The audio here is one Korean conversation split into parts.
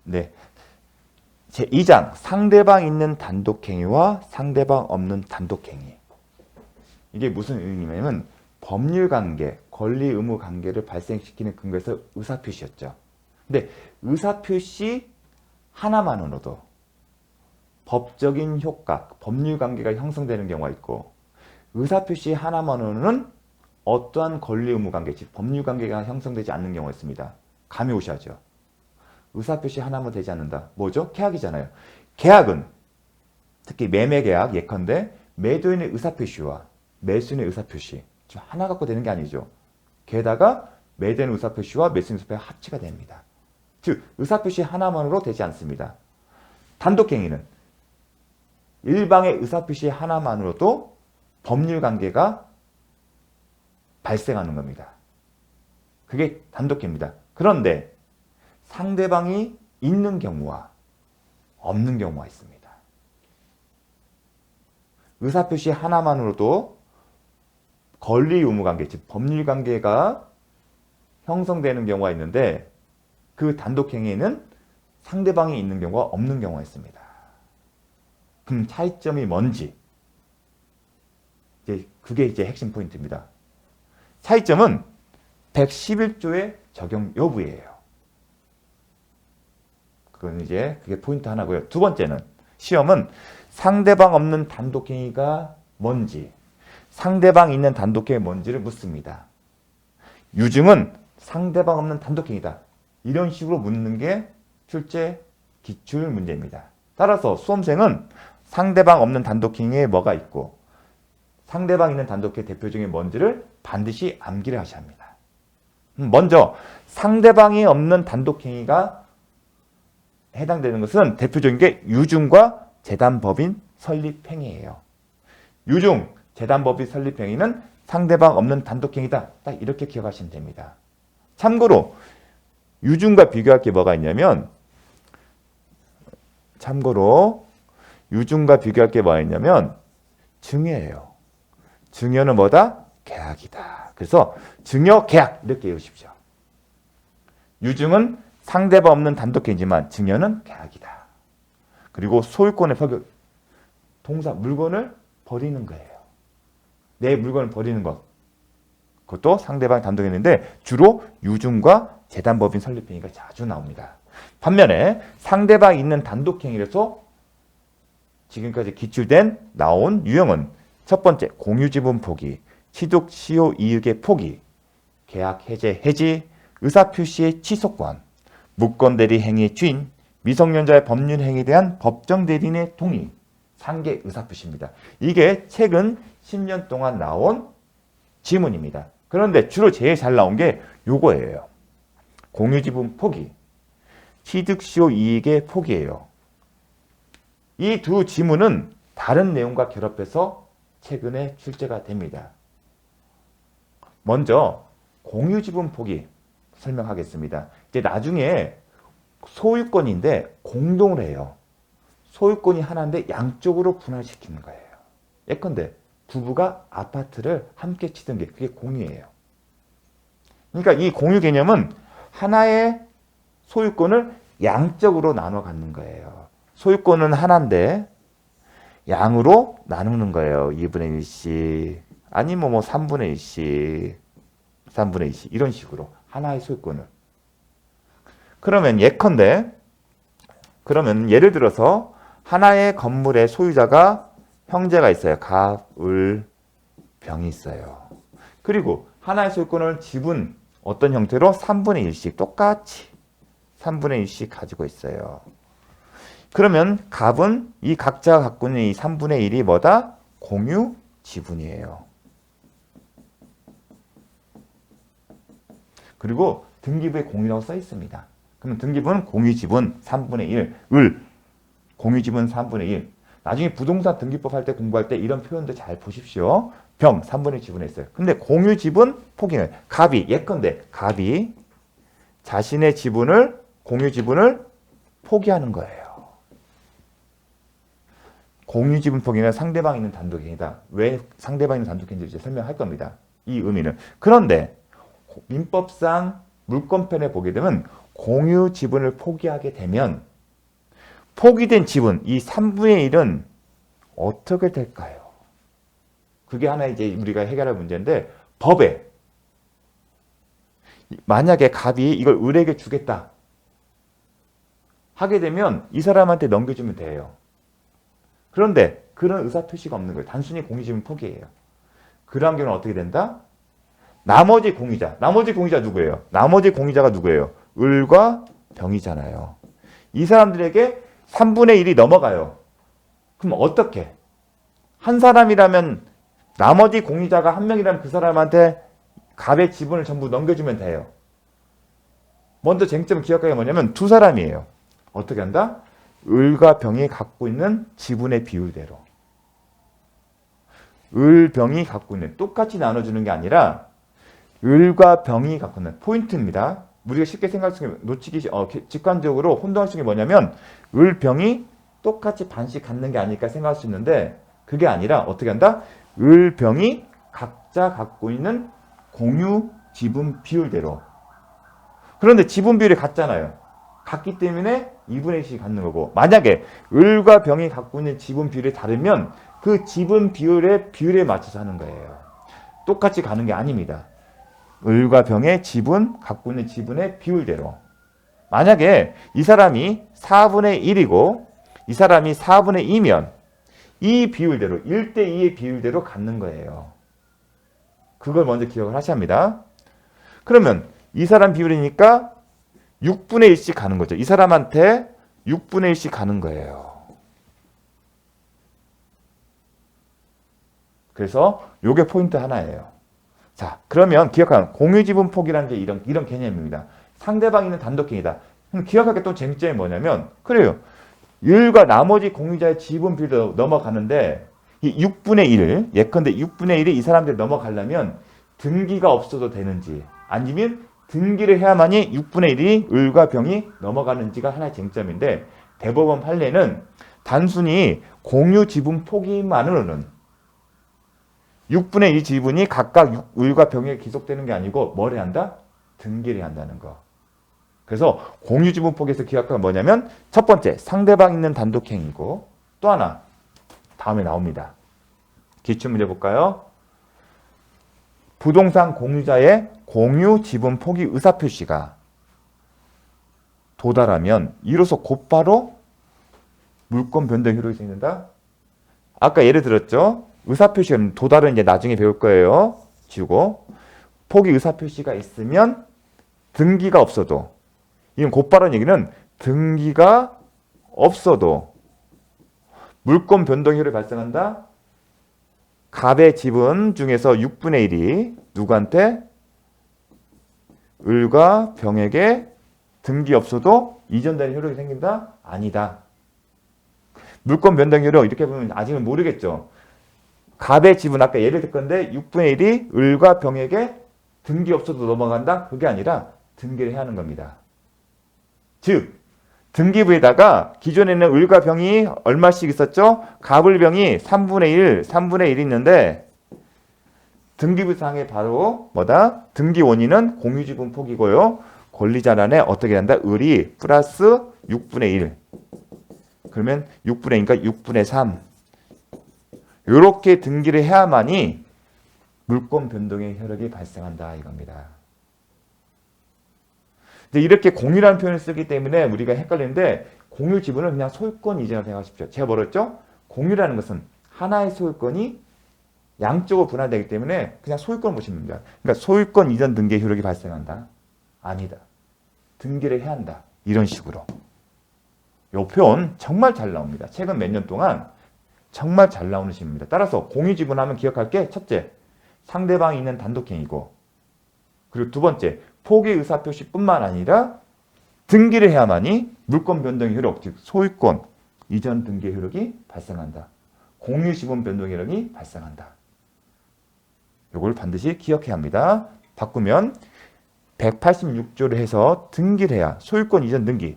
네. 제2장 상대방 있는 단독행위와 상대방 없는 단독행위. 이게 무슨 의미냐면 법률관계, 권리 의무 관계를 발생시키는 근거에서 의사표시였죠. 근데 의사표시 하나만으로도 법적인 효과, 법률관계가 형성되는 경우가 있고 의사표시 하나만으로는 어떠한 권리 의무 관계, 즉 법률관계가 형성되지 않는 경우가 있습니다. 감이 오셔야죠. 의사표시 하나만 되지 않는다. 뭐죠? 계약이잖아요. 계약은 특히 매매계약 예컨대 매도인의 의사표시와 매수인의 의사표시 하나 갖고 되는 게 아니죠. 게다가 매도인의 의사표시와 매수인의 의사표시가 합치가 됩니다. 즉 의사표시 하나만으로 되지 않습니다. 단독행위는 일방의 의사표시 하나만으로도 법률관계가 발생하는 겁니다. 그게 단독행위입니다. 그런데 상대방이 있는 경우와 없는 경우가 있습니다. 의사표시 하나만으로도 권리 의무 관계, 즉 법률 관계가 형성되는 경우가 있는데 그 단독행위에는 상대방이 있는 경우가 없는 경우가 있습니다. 그럼 차이점이 뭔지 그게 이제 핵심 포인트입니다. 차이점은 111조의 적용 여부예요. 그건 이제 그게 포인트 하나고요. 두 번째는 시험은 상대방 없는 단독행위가 뭔지, 상대방 있는 단독행위 뭔지를 묻습니다. 유증은 상대방 없는 단독행위다. 이런 식으로 묻는 게 출제 기출 문제입니다. 따라서 수험생은 상대방 없는 단독행위에 뭐가 있고 상대방 있는 단독행위 대표적인 뭔지를 반드시 암기를 하셔야 합니다. 먼저 상대방이 없는 단독행위가 해당되는 것은 대표적인 게 유증과 재단법인 설립행위예요. 유증, 재단법인 설립행위는 상대방 없는 단독행위다. 딱 이렇게 기억하시면 됩니다. 참고로 유증과 비교할 게 뭐가 있냐면 증여예요. 증여는 뭐다? 계약이다. 그래서 증여, 계약 이렇게 외우십시오. 유증은 상대방 없는 단독행위지만 증여는 계약이다. 그리고 소유권의 포기, 동사 물건을 버리는 거예요. 내 물건을 버리는 것. 그것도 상대방 단독행위인데 주로 유증과 재단법인 설립행위가 자주 나옵니다. 반면에 상대방이 있는 단독행위에서 지금까지 기출된 나온 유형은 첫 번째 공유지분 포기, 취득 시효 이익의 포기, 계약 해제 해지, 의사표시의 취소권, 무권대리 행위의 주인, 미성년자의 법률 행위에 대한 법정 대리인의 동의, 상계 의사표시입니다. 이게 최근 10년 동안 나온 지문입니다. 그런데 주로 제일 잘 나온 게 요거예요. 공유지분 포기, 취득시효 이익의 포기예요. 이 두 지문은 다른 내용과 결합해서 최근에 출제가 됩니다. 먼저 공유지분 포기 설명하겠습니다. 이제 나중에 소유권인데 공동을 해요. 소유권이 하나인데 양쪽으로 분할시키는 거예요. 예컨대 부부가 아파트를 함께 치던 게 그게 공유예요. 그러니까 이 공유 개념은 하나의 소유권을 양적으로 나눠 갖는 거예요. 소유권은 하나인데 양으로 나누는 거예요. 2분의 1씩 아니면 뭐 3분의 1씩 3분의 2씩 이런 식으로 하나의 소유권을. 그러면 예를 들어서 하나의 건물의 소유자가 형제가 있어요. 갑, 을, 병이 있어요. 그리고 하나의 소유권을 지분 어떤 형태로 3분의 1씩 똑같이 3분의 1씩 가지고 있어요. 그러면 갑은 이 각자가 갖고 있는 이 3분의 1이 뭐다? 공유 지분이에요. 그리고 등기부에 공유라고 써 있습니다. 그럼 등기부는 공유 지분 3분의 1, 을, 공유 지분 3분의 1. 나중에 부동산 등기법 할 때 공부할 때 이런 표현도 잘 보십시오. 병 3분의 1 지분했어요. 근데 공유 지분 포기는 갑이 예컨대 갑이 자신의 지분을 공유 지분을 포기하는 거예요. 공유 지분 포기는 상대방 있는 단독행위다. 왜 상대방 있는 단독행위인지 이제 설명할 겁니다. 이 의미는. 그런데 민법상 물권편에 보게 되면 공유 지분을 포기하게 되면 포기된 지분, 이 3분의 1은 어떻게 될까요? 그게 하나 이제 우리가 해결할 문제인데, 법에 만약에 갑이 이걸 을에게 주겠다 하게 되면 이 사람한테 넘겨주면 돼요. 그런데 그런 의사표시가 없는 거예요. 단순히 공유지분 포기예요. 그런 경우는 어떻게 된다? 나머지 공유자 누구예요? 나머지 공유자가 누구예요? 을과 병이잖아요. 이 사람들에게 3분의 1이 넘어가요. 그럼 어떻게? 한 사람이라면 나머지 공유자가 한 명이라면 그 사람한테 갑의 지분을 전부 넘겨주면 돼요. 먼저 쟁점 기억하는 게 뭐냐면 두 사람이에요. 어떻게 한다? 을과 병이 갖고 있는 지분의 비율대로. 을, 병이 갖고 있는, 똑같이 나눠주는 게 아니라 을과 병이 갖고 있는 포인트입니다. 우리가 쉽게 생각할 수 있는 놓치기 직관적으로 혼동할 수 있는 게 뭐냐면 을, 병이 똑같이 반씩 갖는 게 아닐까 생각할 수 있는데 그게 아니라 어떻게 한다? 을, 병이 각자 갖고 있는 공유 지분 비율대로. 그런데 지분 비율이 같잖아요. 같기 때문에 2분의 1씩 갖는 거고, 만약에 을과 병이 갖고 있는 지분 비율이 다르면 그 지분 비율의 비율에 맞춰서 하는 거예요. 똑같이 가는 게 아닙니다. 을과 병의 지분, 갖고 있는 지분의 비율대로. 만약에 이 사람이 4분의 1이고 이 사람이 4분의 2면 이 비율대로 1대2의 비율대로 갖는 거예요. 그걸 먼저 기억을 하셔야 합니다. 그러면 이 사람 비율이니까 6분의 1씩 가는 거죠. 이 사람한테 6분의 1씩 가는 거예요. 그래서 요게 포인트 하나예요. 자, 그러면 기억하는 공유지분 포기라는 게 이런 개념입니다. 상대방이 있는 단독행위다. 기억할 게 또 쟁점이 뭐냐면 그래요. 을과 나머지 공유자의 지분 비율도 넘어가는데 이 6분의 1, 예컨대 6분의 1이 이 사람들이 넘어가려면 등기가 없어도 되는지 아니면 등기를 해야만이 6분의 1이 을과 병이 넘어가는지가 하나의 쟁점인데 대법원 판례는 단순히 공유 지분 포기만으로는 6분의 1 지분이 각각 을과 병에 기속되는 게 아니고 뭘 해야 한다? 등기를 해야 한다는 거. 그래서 공유 지분 포기에서 기억하는 뭐냐면 첫 번째 상대방 있는 단독행위고 또 하나 다음에 나옵니다. 기출문제 볼까요? 부동산 공유자의 공유 지분 포기 의사표시가 도달하면 이로써 곧바로 물권 변동 효력이 생긴다. 아까 예를 들었죠. 의사표시는 도달은 이제 나중에 배울 거예요. 지우고 포기 의사표시가 있으면 등기가 없어도 이건 곧바로 얘기는 등기가 없어도 물권 변동 효력이 발생한다. 갑의 지분 중에서 6분의 1이 누구한테? 을과 병에게 등기 없어도 이전되는 효력이 생긴다? 아니다. 물권 변동 효력 이렇게 보면 아직은 모르겠죠. 갑의 지분 아까 예를 들 건데 6분의 1이 을과 병에게 등기 없어도 넘어간다? 그게 아니라 등기를 해야 하는 겁니다. 즉 등기부에다가 기존에는 을과 병이 얼마씩 있었죠? 갑을 병이 3분의 1, 3분의 1이 있는데 등기부상에 바로 뭐다? 등기 원인은 공유지분 포기고요. 권리자란에 어떻게 한다? 을이 플러스 6분의 1. 그러면 6분의 2니까 6분의 3. 이렇게 등기를 해야만이 물권 변동의 효력이 발생한다 이겁니다. 근데 이렇게 공유라는 표현을 쓰기 때문에 우리가 헷갈리는데 공유 지분을 그냥 소유권 이전이라고 생각하십시오. 제가 뭐랬죠? 공유라는 것은 하나의 소유권이 양쪽으로 분할되기 때문에 그냥 소유권 보시면 됩니다. 그러니까 소유권 이전 등기의 효력이 발생한다? 아니다. 등기를 해야 한다. 이런 식으로. 이 표현 정말 잘 나옵니다. 최근 몇 년 동안 정말 잘 나오는 식입니다. 따라서 공유 지분하면 기억할 게 첫째, 상대방이 있는 단독행위고 그리고 두 번째, 포기 의사표시뿐만 아니라 등기를 해야만이 물권 변동 효력, 즉 소유권 이전 등기 효력이 발생한다. 공유 지분 변동 효력이 발생한다. 이걸 반드시 기억해야 합니다. 바꾸면 186조를 해서 등기를 해야 소유권 이전 등기.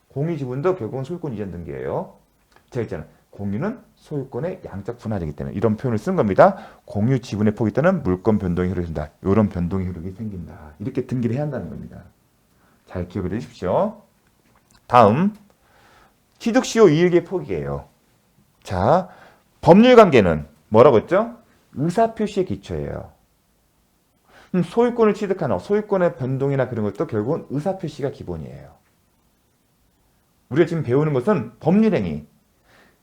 공유 지분도 결국은 소유권 이전 등기예요. 제가 있잖아요. 공유는 소유권의 양적 분할이기 때문에 이런 표현을 쓴 겁니다. 공유 지분의 폭이 있다는 물권 변동 효력이 생긴다. 이런 변동 효력이 생긴다. 이렇게 등기를 해야 한다는 겁니다. 잘 기억을 해주십시오. 다음 취득시효 이익의 폭이에요. 자, 법률관계는 뭐라고 했죠? 의사표시의 기초예요. 소유권을 취득하는 소유권의 변동이나 그런 것도 결국은 의사표시가 기본이에요. 우리가 지금 배우는 것은 법률행위,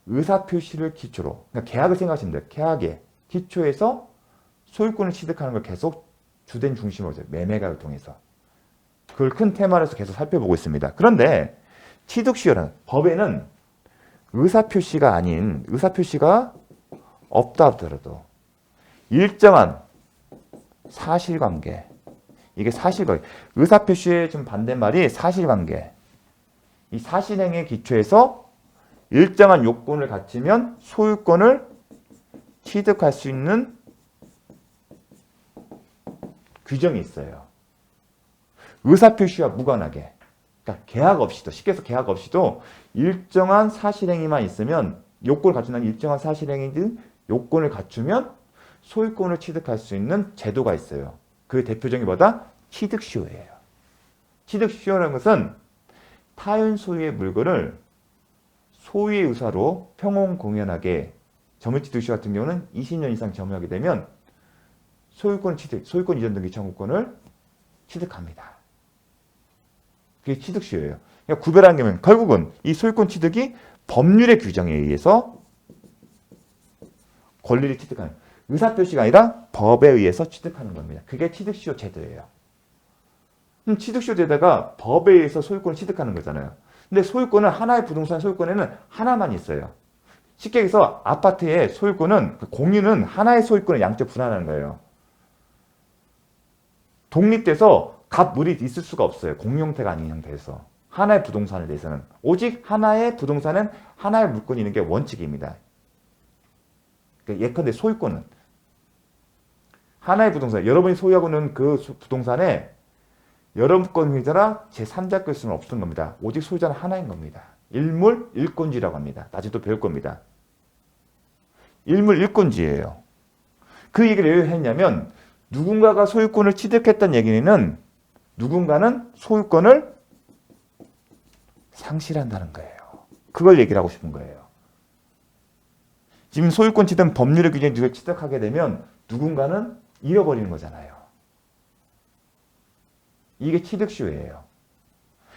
의사표시를 기초로, 그러니까 계약을 생각하시면 돼요. 계약의 기초에서 소유권을 취득하는 걸 계속 주된 중심으로 매매가를 통해서 그걸 큰 테마로서 계속 살펴보고 있습니다. 그런데 취득시효라는 법에는 의사표시가 아닌 의사표시가 없다 하더라도 일정한 사실관계, 이게 사실관계, 의사표시의 좀 반대말이 사실관계, 이 사실행위의 기초에서 일정한 요건을 갖추면 소유권을 취득할 수 있는 규정이 있어요. 의사표시와 무관하게, 그러니까 계약 없이도, 쉽게 해서 계약 없이도 일정한 사실행위만 있으면, 요건을 갖춘다는 일정한 사실행위든 요건을 갖추면 소유권을 취득할 수 있는 제도가 있어요. 그 대표적인 뭐다? 취득시효예요. 취득시효라는 것은 타인 소유의 물건을 소유의 의사로 평온공연하게, 점유취득시효 같은 경우는 20년 이상 점유하게 되면 소유권 취득, 소유권 이전 등기 청구권을 취득합니다. 그게 취득시효예요. 그러니까 구별하는 게 뭐냐면 결국은 이 소유권 취득이 법률의 규정에 의해서 권리를 취득하는, 의사표시가 아니라 법에 의해서 취득하는 겁니다. 그게 취득시효 제도예요. 취득시효 제도가 법에 의해서 소유권을 취득하는 거잖아요. 근데 소유권은 하나의 부동산 소유권에는 하나만 있어요. 쉽게 얘기해서 아파트의 소유권은, 공유는 하나의 소유권을 양쪽 분할하는 거예요. 독립돼서 갑물이 있을 수가 없어요. 공유형태가 아닌 형태에서. 하나의 부동산에 대해서는. 오직 하나의 부동산은 하나의 물건이 있는 게 원칙입니다. 그러니까 예컨대 소유권은 하나의 부동산, 여러분이 소유하고 있는 그 부동산에 여러분 휘자라 제3자일 수는 없는 겁니다. 오직 소유자는 하나인 겁니다. 일물 일권지라고 합니다. 나중에 또 배울 겁니다. 일물 일권지예요. 그 얘기를 왜 했냐면 누군가가 소유권을 취득했다는 얘기는 누군가는 소유권을 상실한다는 거예요. 그걸 얘기를 하고 싶은 거예요. 지금 소유권 취득 법률의 규정에 누가 취득하게 되면 누군가는 잃어버리는 거잖아요. 이게 취득시효예요.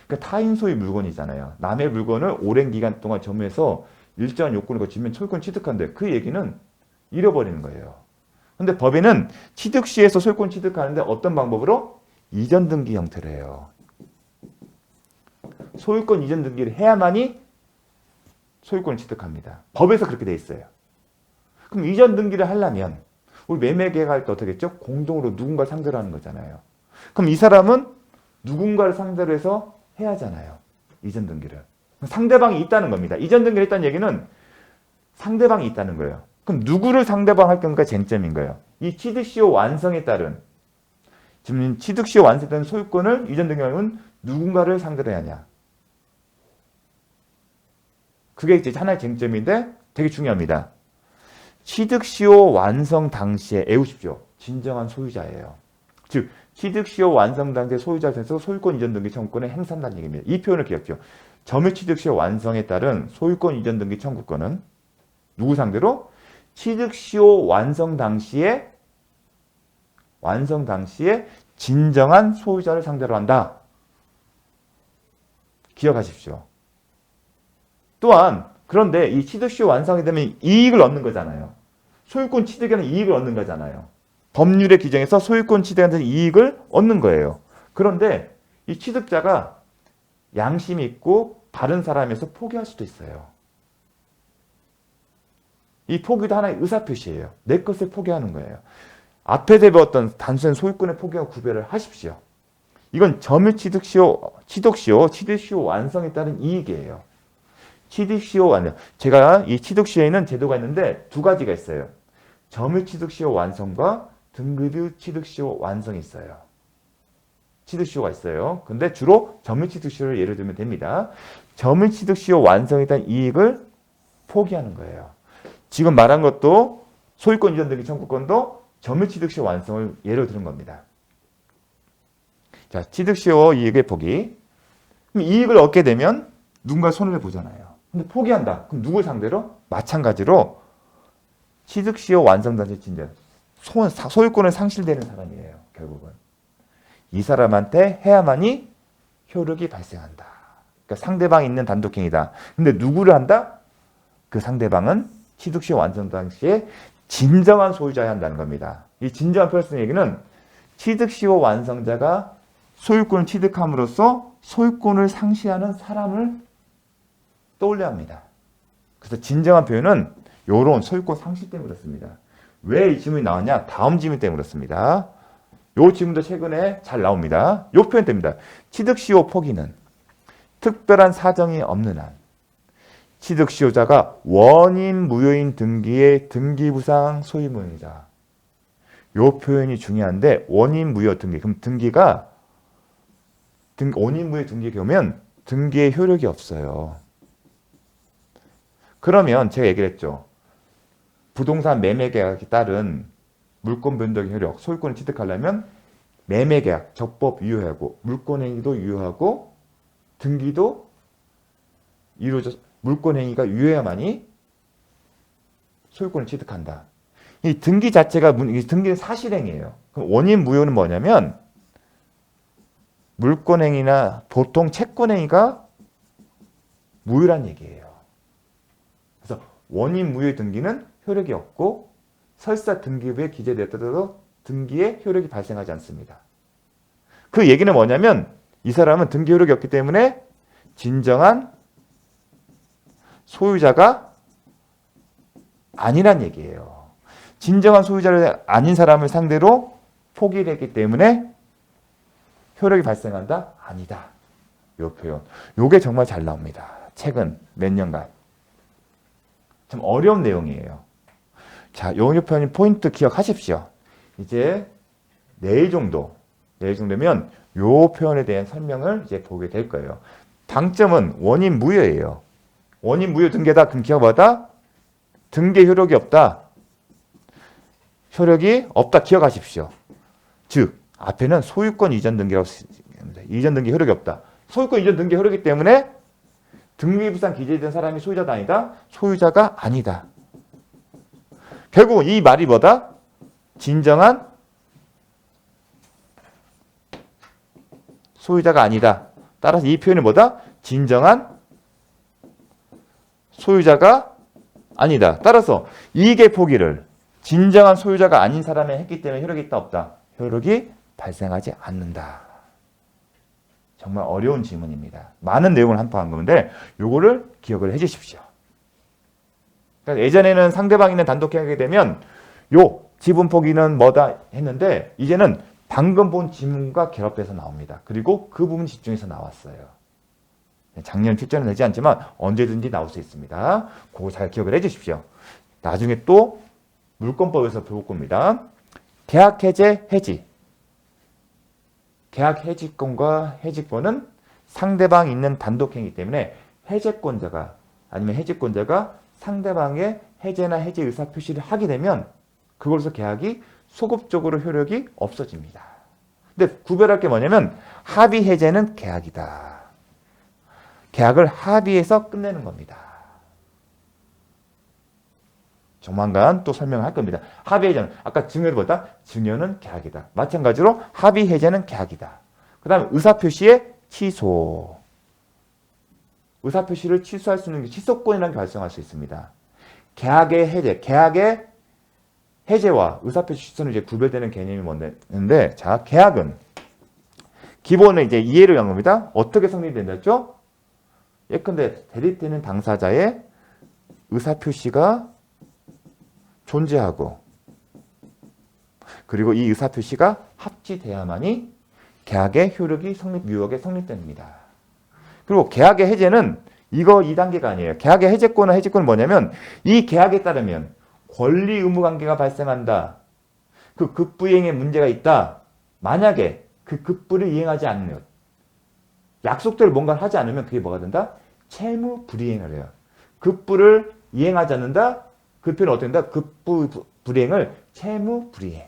그러니까 타인 소유 물건이잖아요. 남의 물건을 오랜 기간 동안 점유해서 일정한 요건을 거치면 소유권 취득한대. 그 얘기는 잃어버리는 거예요. 근데 법에는 취득시에서 소유권 취득하는데 어떤 방법으로? 이전 등기 형태로 해요. 소유권 이전 등기를 해야만이 소유권을 취득합니다. 법에서 그렇게 돼 있어요. 그럼 이전 등기를 하려면 우리 매매 계약할 때 어떻게 했죠? 공동으로 누군가를 상대로 하는 거잖아요. 그럼 이 사람은 누군가를 상대로 해서 해야 하잖아요. 이전 등기를. 상대방이 있다는 겁니다. 이전 등기를 했다는 얘기는 상대방이 있다는 거예요. 그럼 누구를 상대방 할 경우가 쟁점인 거예요. 이 취득시효 완성에 따른, 지금 취득시효 완성에 따른 소유권을 이전 등기하면 누군가를 상대로 해야 하냐. 그게 이제 하나의 쟁점인데 되게 중요합니다. 취득시효 완성 당시에 애우십시오. 진정한 소유자예요. 즉 취득시효 완성 당시에 소유자에 대해서 소유권 이전 등기 청구권을 행사한다는 얘기입니다. 이 표현을 기억해요. 점유 취득시효 완성에 따른 소유권 이전 등기 청구권은 누구 상대로? 취득시효 완성 당시에 진정한 소유자를 상대로 한다. 기억하십시오. 또한 그런데 이 취득시효 완성이 되면 이익을 얻는 거잖아요. 소유권 취득에는 이익을 얻는 거잖아요. 법률의 규정에서 소유권 취득에 이익을 얻는 거예요. 그런데 이 취득자가 양심이 있고 바른 사람에서 포기할 수도 있어요. 이 포기도 하나의 의사표시예요. 내 것을 포기하는 거예요. 앞에서 배웠던 단순한 소유권의 포기와 구별을 하십시오. 이건 점유 취득시효 완성에 따른 이익이에요. 취득시효 완성. 제가 이 취득시효에는 제도가 있는데 두 가지가 있어요. 점유 취득시효 완성과 등급유 취득시효 완성이 있어요. 취득시효가 있어요. 근데 주로 점유 취득시효를 예를 들면 됩니다. 점유 취득시효 완성에 따른 이익을 포기하는 거예요. 지금 말한 것도 소유권 이전 등기 청구권도 점유 취득시효 완성을 예로 드는 겁니다. 자, 취득시효 이익의 포기. 그럼 이익을 얻게 되면 누군가 손해를 보잖아요. 근데 포기한다. 그럼 누굴 상대로? 마찬가지로 취득시효 완성단체 진전. 소유권을 상실되는 사람이에요. 결국은. 이 사람한테 해야만이 효력이 발생한다. 그러니까 상대방이 있는 단독행위다. 근데 누구를 한다? 그 상대방은 취득시효 완성 당시에 진정한 소유자야 한다는 겁니다. 이 진정한 플러스 얘기는 취득시효 완성자가 소유권을 취득함으로써 소유권을 상실하는 사람을 떠올려야 합니다. 그래서 진정한 표현은 요런 소유권 상실 때문에 그렇습니다. 왜 이 질문이 나왔냐? 다음 질문 때문에 그렇습니다. 요 질문도 최근에 잘 나옵니다. 요 표현 됩니다. 취득시효 포기는 특별한 사정이 없는 한 취득시효자가 원인 무효인 등기의 등기부상 소유무효이다. 요 표현이 중요한데 원인 무효 등기. 그럼 등기가 원인 무효 등기가 오면 등기에 효력이 없어요. 그러면 제가 얘기를 했죠. 부동산 매매 계약에 따른 물권 변동의 효력, 소유권을 취득하려면 매매 계약, 적법 유효하고 물권 행위도 유효하고 등기도 이루어져 물권 행위가 유효해야만이 소유권을 취득한다. 이 등기 자체가 등기는 사실행위예요. 그럼 원인 무효는 뭐냐면 물권 행위나 보통 채권 행위가 무효란 얘기예요. 그래서 원인 무효의 등기는 효력이 없고 설사 등기부에 기재되었더라도 등기에 효력이 발생하지 않습니다. 그 얘기는 뭐냐면 이 사람은 등기 효력이 없기 때문에 진정한 소유자가 아니란 얘기예요. 진정한 소유자가 아닌 사람을 상대로 포기를 했기 때문에 효력이 발생한다? 아니다. 요 표현. 요게 정말 잘 나옵니다. 최근 몇 년간. 좀 어려운 내용이에요. 자, 요 표현 포인트 기억하십시오. 이제 내일 정도면 요 표현에 대한 설명을 이제 보게 될 거예요. 방점은 원인 무효예요. 원인 무효 등기다. 그럼 기억하다. 등기 효력이 없다. 효력이 없다. 기억하십시오. 즉 앞에는 소유권 이전 등기라고 합니다. 이전 등기 효력이 없다. 소유권 이전 등기 효력이기 때문에 등기부상 기재된 사람이 소유자가 아니다. 소유자가 아니다. 결국 이 말이 뭐다? 진정한 소유자가 아니다. 따라서 이 표현이 뭐다? 진정한 소유자가 아니다. 따라서 이익의 포기를 진정한 소유자가 아닌 사람이 했기 때문에 효력이 있다 없다? 효력이 발생하지 않는다. 정말 어려운 질문입니다. 많은 내용을 한파한 건데 요거를 기억을 해 주십시오. 그러니까 예전에는 상대방 있는 단독행위하게 되면 요 지분 포기는 뭐다 했는데 이제는 방금 본 질문과 결합돼서 나옵니다. 그리고 그 부분 집중해서 나왔어요. 작년 출제는 되지 않지만 언제든지 나올 수 있습니다. 그거 잘 기억을 해 주십시오. 나중에 또 물권법에서 배울 겁니다. 계약 해제, 해지. 계약 해지권과 해지권은 상대방이 있는 단독행위 때문에 해제권자가 아니면 해지권자가 상대방의 해제나 해지 의사 표시를 하게 되면 그걸로서 계약이 소급적으로 효력이 없어집니다. 근데 구별할 게 뭐냐면 합의 해제는 계약이다. 계약을 합의해서 끝내는 겁니다. 조만간 또 설명할 겁니다. 합의 해제는 아까 증여보다 증여는 계약이다. 마찬가지로 합의 해제는 계약이다. 그 다음에 의사표시의 취소. 의사표시를 취소할 수 있는 게 취소권이라는 게 발생할 수 있습니다. 계약의 해제, 계약의 해제와 의사표시 취소는 이제 구별되는 개념이 뭔데, 자, 계약은 기본은 이제 이해를 한 겁니다. 어떻게 성립된다 했죠? 예컨대 대립되는 당사자의 의사표시가 존재하고 그리고 이 의사표시가 합치돼야만이 계약의 효력이 유효하게 성립됩니다. 그리고 계약의 해제는 이거 2단계가 아니에요. 계약의 해제권은 뭐냐면 이 계약에 따르면 권리 의무 관계가 발생한다. 그 급부이행에 문제가 있다. 만약에 그 급부를 이행하지 않으면 약속대로 뭔가를 하지 않으면 그게 뭐가 된다? 채무 불이행을 해요. 급부를 이행하지 않는다. 그 표현은 어떻게 된다? 급부 불이행을 채무 불이행.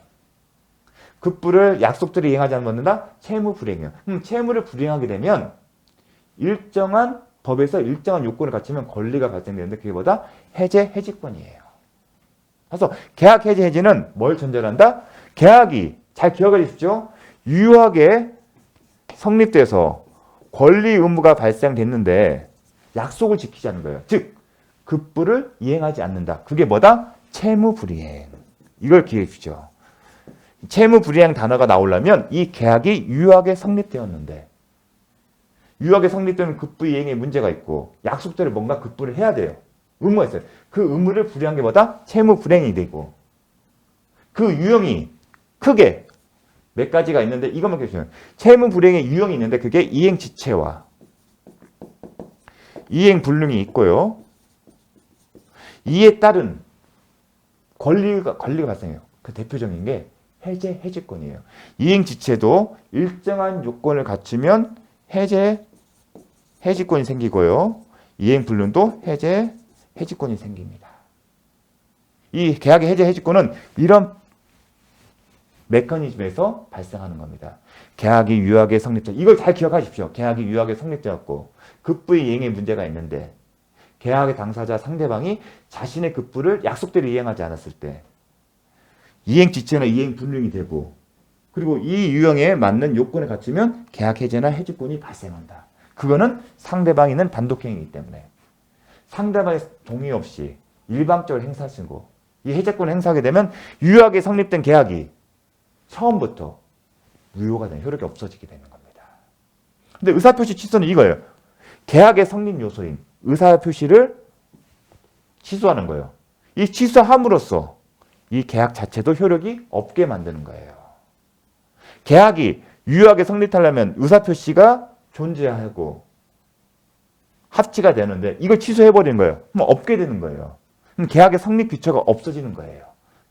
급부를 약속대로 이행하지 않는다? 채무 불이행이에요. 채무를 불이행하게 되면 일정한 법에서 일정한 요건을 갖추면 권리가 발생되는데 그게 뭐다? 해제, 해지권이에요. 그래서 계약, 해제, 해지는 뭘 전제로 한다? 계약이, 잘 기억해 주십시오. 유효하게 성립돼서 권리 의무가 발생됐는데 약속을 지키지 않는 거예요. 즉, 급부를 이행하지 않는다. 그게 뭐다? 채무 불이행. 이걸 기억해 주십시오. 채무 불이행 단어가 나오려면 이 계약이 유효하게 성립되었는데 유효하게 성립되는 급부 이행에 문제가 있고 약속대로 뭔가 급부를 해야 돼요. 의무가 있어요. 그 의무를 불이한 게 뭐다? 채무 불이행이 되고 그 유형이 크게 몇 가지가 있는데 이것만 기억해주세요. 채무 불이행의 유형이 있는데 그게 이행 지체와 이행 불능이 있고요. 이에 따른 권리가 발생해요. 그 대표적인 게 해제, 해지권이에요. 이행 지체도 일정한 요건을 갖추면 해제, 해지권이 생기고요. 이행 불능도 해제, 해지권이 생깁니다. 이 계약의 해제, 해지권은 이런 메커니즘에서 발생하는 겁니다. 계약이 유효하게 성립돼. 이걸 잘 기억하십시오. 계약이 유효하게 성립되었고 급부의 이행에 문제가 있는데 계약의 당사자 상대방이 자신의 급부를 약속대로 이행하지 않았을 때 이행 지체나 이행 불능이 되고 그리고 이 유형에 맞는 요건을 갖추면 계약 해제나 해지권이 발생한다. 그거는 상대방이 있는 단독행위이기 때문에 상대방의 동의 없이 일방적으로 행사하시고 이 해제권을 행사하게 되면 유효하게 성립된 계약이 처음부터 무효가 되는 효력이 없어지게 되는 겁니다. 근데 의사표시 취소는 이거예요. 계약의 성립 요소인 의사표시를 취소하는 거예요. 이 취소함으로써 이 계약 자체도 효력이 없게 만드는 거예요. 계약이 유효하게 성립하려면 의사표시가 존재하고 합치가 되는데 이걸 취소해버리는 거예요. 그럼 없게 되는 거예요. 그럼 계약의 성립 기초가 없어지는 거예요.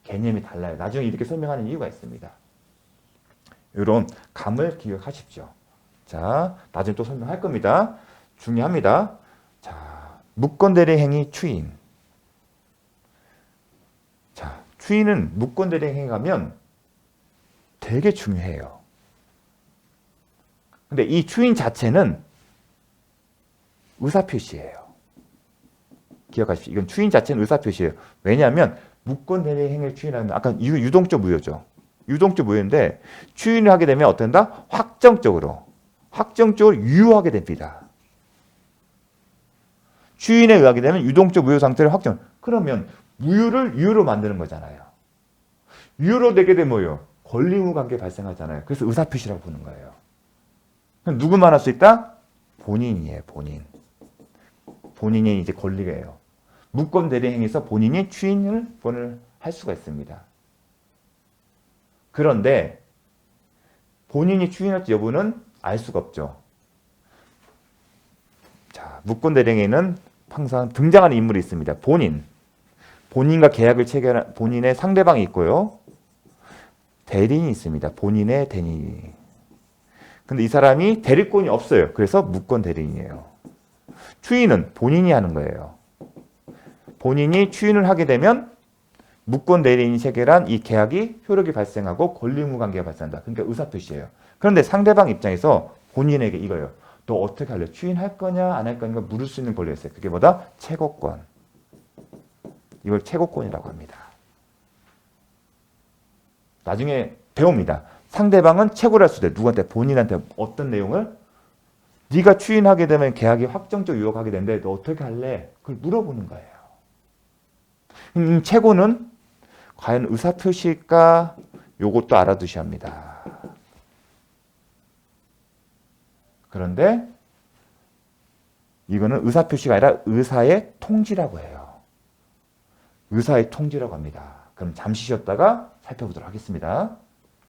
개념이 달라요. 나중에 이렇게 설명하는 이유가 있습니다. 이런 감을 기억하십시오. 자, 나중에 또 설명할 겁니다. 중요합니다. 자, 무권대리 행위 추인. 자, 추인은 무권대리 행위 가면 되게 중요해요. 근데 이 추인 자체는 의사표시예요. 기억하십시오. 이건 추인 자체는 의사표시예요. 왜냐하면 무권대리 행위를 추인하면 아까 유동적 무효죠. 유동적 무효인데 추인을 하게 되면 어떤다? 확정적으로 유효하게 됩니다. 추인에 의하게 되면 유동적 무효 상태를 확정. 그러면 무효를 유효로 만드는 거잖아요. 유효로 되게 되면 뭐예요? 권리 의무 관계 발생하잖아요. 그래서 의사표시라고 보는 거예요. 그럼 누구만 할 수 있다? 본인이에요. 본인이 이제 권리가예요. 무권 대리 행위에서 본인이 추인을 할 수가 있습니다. 그런데 본인이 추인할지 여부는 알 수가 없죠. 자, 무권 대리 행위는 항상 등장하는 인물이 있습니다. 본인과 계약을 체결한 본인의 상대방이 있고요. 대리인이 있습니다. 본인의 대리인. 근데 이 사람이 대리권이 없어요. 그래서 무권 대리인이에요. 추인은 본인이 하는 거예요. 본인이 추인을 하게 되면 무권 대리인이 체결한 이 계약이 효력이 발생하고 권리 의무 관계가 발생한다. 그러니까 의사표시예요. 그런데 상대방 입장에서 본인에게 이거예요. 너 어떻게 할래? 추인할 거냐 안 할 거냐 물을 수 있는 권리가 있어요. 그게 뭐다? 채고권. 이걸 채고권이라고 합니다. 나중에 배웁니다. 상대방은 채고를 할 수도 있어요. 누구한테? 본인한테 어떤 내용을? 네가 추인하게 되면 계약이 확정적 유효하게 되는데 너 어떻게 할래? 그걸 물어보는 거예요. 채고는 과연 의사표시일까? 요것도 알아두셔야 합니다. 그런데 이거는 의사표시가 아니라 의사의 통지라고 해요. 의사의 통지라고 합니다. 그럼 잠시 쉬었다가 살펴보도록 하겠습니다.